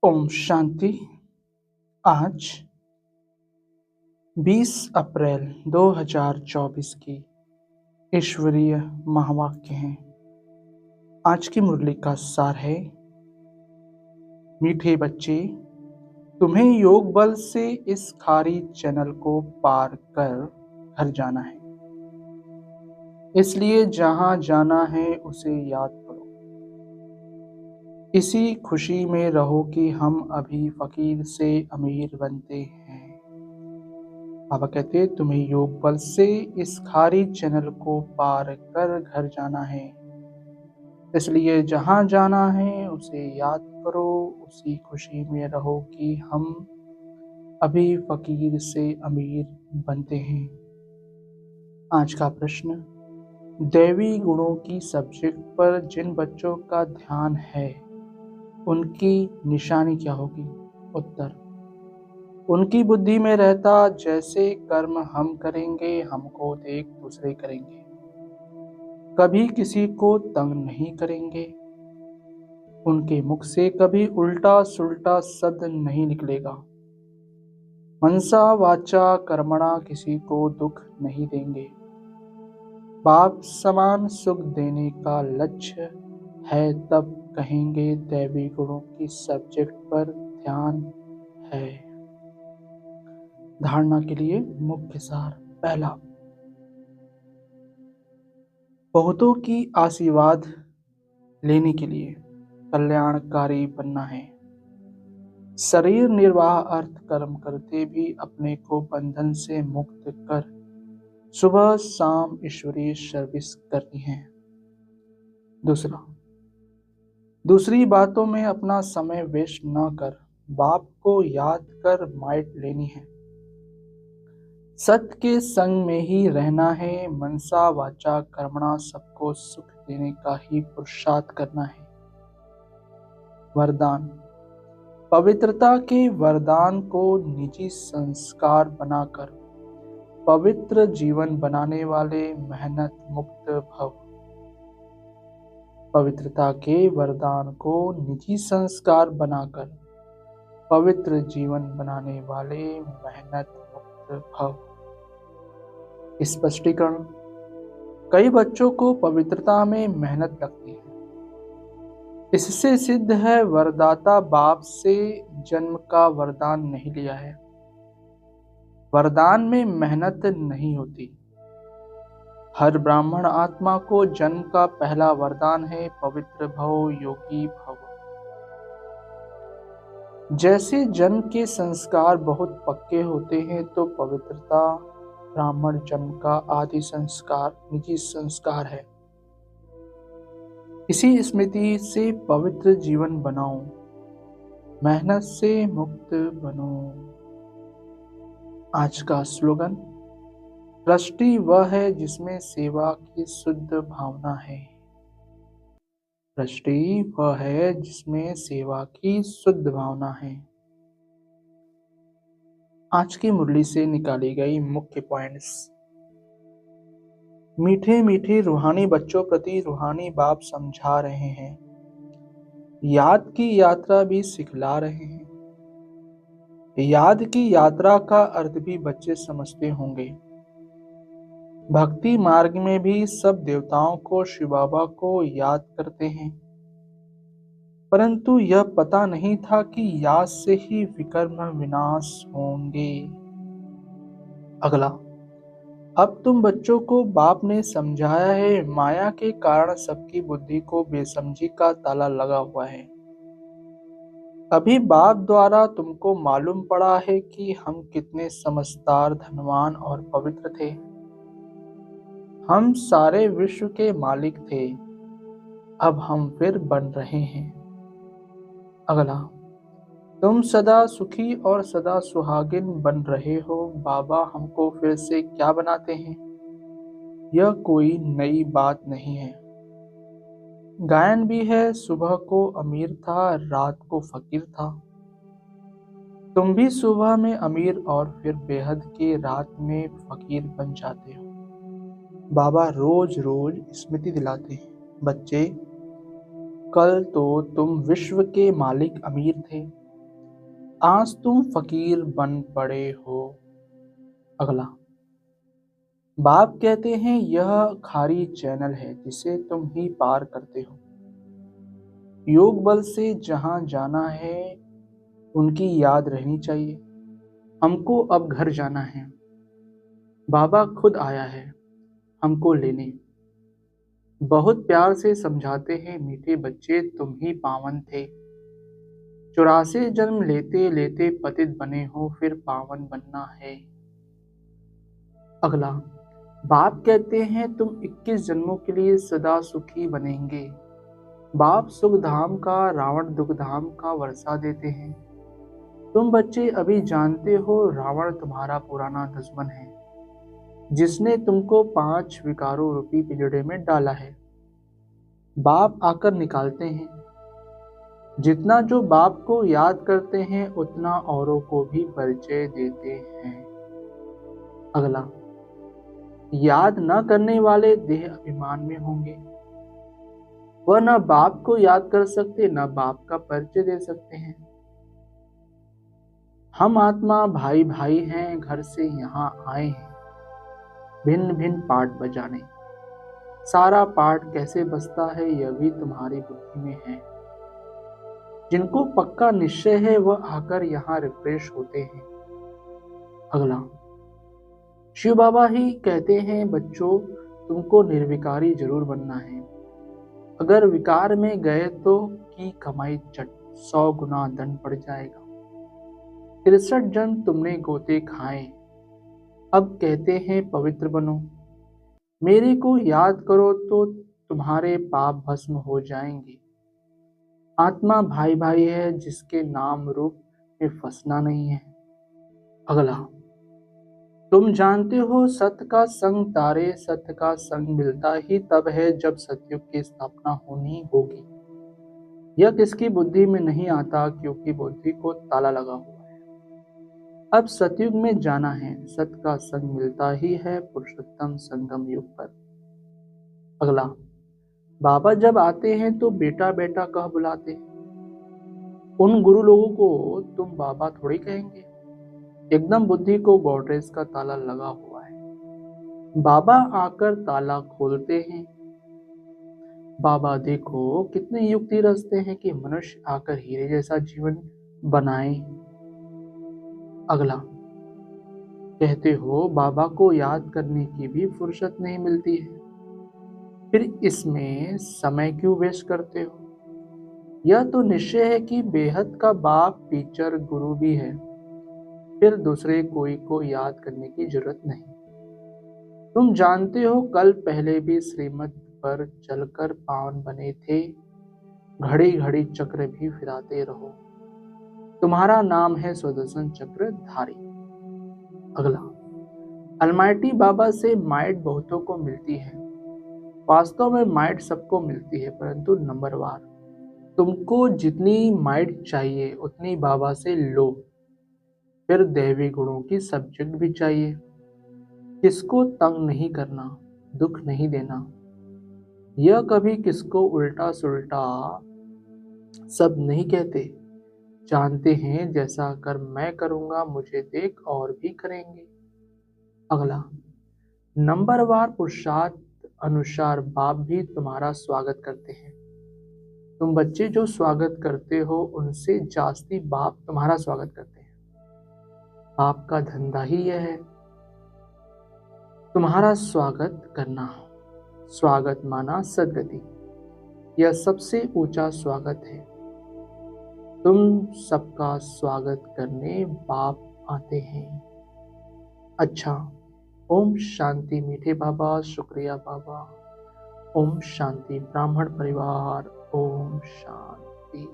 ओम शांति। आज 20 अप्रैल 2024 की ईश्वरीय महावाक्य हैं। आज की मुरली का सार है, मीठे बच्चे, तुम्हें योग बल से इस खारी चैनल को पार कर घर जाना है। इसलिए जहां जाना है उसे याद करो। इसी खुशी में रहो कि हम अभी फकीर से अमीर बनते हैं। बाबा कहते तुम्हें योग बल से इस खारी चैनल को पार कर घर जाना है। इसलिए जहां जाना है उसे याद करो। उसी खुशी में रहो कि हम अभी फकीर से अमीर बनते हैं। आज का प्रश्न, दैवी गुणों की सब्जेक्ट पर जिन बच्चों का ध्यान है उनकी निशानी क्या होगी? उत्तर, उनकी बुद्धि में रहता जैसे कर्म हम करेंगे हमको देख दूसरे करेंगे। कभी किसी को तंग नहीं करेंगे। उनके मुख से कभी उल्टा सुल्टा शब्द नहीं निकलेगा। मनसा वाचा कर्मणा किसी को दुख नहीं देंगे। बाप समान सुख देने का लक्ष्य है तब कहेंगे दैवी गुणों की सब्जेक्ट पर ध्यान है। धारणा के लिए मुख्य सार। पहला, बहुतों की आशीर्वाद लेने के लिए कल्याणकारी बनना है। शरीर निर्वाह अर्थ कर्म करते भी अपने को बंधन से मुक्त कर सुबह शाम ईश्वरीय सर्विस करनी है। दूसरी बातों में अपना समय वेस्ट न कर बाप को याद कर माइट लेनी है। सत्य के संग में ही रहना है। मनसा वाचा कर्मणा सबको सुख देने का ही पुरुषार्थ करना है। वरदान, पवित्रता के वरदान को निजी संस्कार बनाकर पवित्र जीवन बनाने वाले मेहनत मुक्त भव। पवित्रता के वरदान को निजी संस्कार बनाकर पवित्र जीवन बनाने वाले मेहनत मुक्त भव। स्पष्टीकरण, कई बच्चों को पवित्रता में मेहनत लगती है। इससे सिद्ध है वरदाता बाप से जन्म का वरदान नहीं लिया है। वरदान में मेहनत नहीं होती। हर ब्राह्मण आत्मा को जन्म का पहला वरदान है पवित्र भव, योगी भव। जैसे जन्म के संस्कार बहुत पक्के होते हैं तो पवित्रता ब्राह्मण जन्म का आदि संस्कार निजी संस्कार है। इसी स्मृति से पवित्र जीवन बनाओ, मेहनत से मुक्त बनो। आज का स्लोगन, दृष्टि वह है जिसमें सेवा की शुद्ध भावना है। दृष्टि वह है जिसमें सेवा की शुद्ध भावना है। आज की मुरली से निकाली गई मुख्य पॉइंट्स। मीठे मीठे रूहानी बच्चों प्रति रूहानी बाप समझा रहे हैं। याद की यात्रा भी सिखला रहे हैं। याद की यात्रा का अर्थ भी बच्चे समझते होंगे। भक्ति मार्ग में भी सब देवताओं को शिव बाबा को याद करते हैं, परंतु यह पता नहीं था कि याद से ही विकर्म विनाश होंगे। अगला, अब तुम बच्चों को बाप ने समझाया है माया के कारण सबकी बुद्धि को बेसमझी का ताला लगा हुआ है। अभी बाप द्वारा तुमको मालूम पड़ा है कि हम कितने समझदार, धनवान और पवित्र थे। हम सारे विश्व के मालिक थे, अब हम फिर बन रहे हैं। अगला, तुम सदा सुखी और सदा सुहागिन बन रहे हो। बाबा हमको फिर से क्या बनाते हैं? यह कोई नई बात नहीं है। गायन भी है, सुबह को अमीर था, रात को फकीर था। तुम भी सुबह में अमीर और फिर बेहद के रात में फकीर बन जाते हो। बाबा रोज रोज स्मृति दिलाते हैं, बच्चे कल तो तुम विश्व के मालिक अमीर थे, आज तुम फकीर बन पड़े हो। अगला, बाप कहते हैं यह खारी चैनल है जिसे तुम ही पार करते हो। योग बल से जहां जाना है उनकी याद रहनी चाहिए। हमको अब घर जाना है। बाबा खुद आया है हमको लेने। बहुत प्यार से समझाते हैं मीठे बच्चे तुम ही पावन थे। 84 जन्म लेते लेते पतित बने हो फिर पावन बनना है। अगला, बाप कहते हैं तुम 21 जन्मों के लिए सदा सुखी बनेंगे। बाप सुख धाम का रावण दुख धाम का वर्षा देते हैं। तुम बच्चे अभी जानते हो रावण तुम्हारा पुराना दुश्मन है जिसने तुमको 5 विकारों रूपी पिंजड़े में डाला है। बाप आकर निकालते हैं। जितना जो बाप को याद करते हैं उतना औरों को भी परिचय देते हैं। अगला, याद न करने वाले देह अभिमान में होंगे। वह न बाप को याद कर सकते न बाप का परिचय दे सकते हैं। हम आत्मा भाई भाई हैं घर से यहाँ आए हैं भिन्न भिन्न पाठ बजाने। सारा पाठ कैसे बजता है यह भी तुम्हारी बुद्धि में है। जिनको पक्का निश्चय है वह आकर यहाँ रिफ्रेश होते हैं। अगला, शिव बाबा ही कहते हैं बच्चों तुमको निर्विकारी जरूर बनना है। अगर विकार में गए तो की कमाई चट 100 गुना दंड पड़ जाएगा। 63 जन्म तुमने गोते खाए अब कहते हैं पवित्र बनो। मेरे को याद करो तो तुम्हारे पाप भस्म हो जाएंगे। आत्मा भाई भाई है जिसके नाम रूप में फंसना नहीं है। अगला, तुम जानते हो सत्य का संग तारे सत्य का संग मिलता ही तब है जब सतयुग की स्थापना होनी होगी। यह किसकी बुद्धि में नहीं आता क्योंकि बुद्धि को ताला लगा हुआ है। अब सतयुग में जाना है। सत्य का संग मिलता ही है पुरुषोत्तम संगम युग पर। अगला, बाबा जब आते हैं तो बेटा बेटा कह बुलाते हैं। उन गुरु लोगों को तुम बाबा थोड़ी कहेंगे। एकदम बुद्धि को गॉडरेज का ताला लगा हुआ है। बाबा आकर ताला खोलते हैं। बाबा देखो कितने युक्ति रचते हैं कि मनुष्य आकर हीरे जैसा जीवन बनाए। अगला, कहते हो बाबा को याद करने की भी फुर्सत नहीं मिलती है। फिर इसमें समय क्यों वेस्ट करते हो। यह तो निश्चय है कि बेहद का बाप टीचर गुरु भी है। फिर दूसरे कोई को याद करने की जरूरत नहीं। तुम जानते हो कल पहले भी श्रीमत पर चलकर पावन बने थे। घड़ी घड़ी चक्र भी फिराते रहो। तुम्हारा नाम है सुदर्शन चक्रधारी। अगला, अलमाइटी बाबा से माइट बहुतों को मिलती है। वास्तव में माइट सबको मिलती है परंतु नंबरवार। तुमको जितनी माइट चाहिए उतनी बाबा से लो। फिर दैवी गुणों की सब्जेक्ट भी चाहिए। किसको तंग नहीं करना दुख नहीं देना। यह कभी किसको उल्टा सुल्टा सब नहीं कहते। जानते हैं जैसा कर मैं करूंगा मुझे देख और भी करेंगे। अगला, नंबरवार पुरुषार्थ अनुसार बाप भी तुम्हारा स्वागत करते हैं। तुम बच्चे जो स्वागत करते हो उनसे जास्ती बाप तुम्हारा स्वागत करते हैं। बाप का धंधा ही यह है तुम्हारा स्वागत करना। स्वागत माना सदगति। यह सबसे ऊंचा स्वागत है। तुम सबका स्वागत करने बाप आते हैं। अच्छा, ओम शांति मीठे बाबा। शुक्रिया बाबा। ओम शांति ब्राह्मण परिवार। ओम शांति।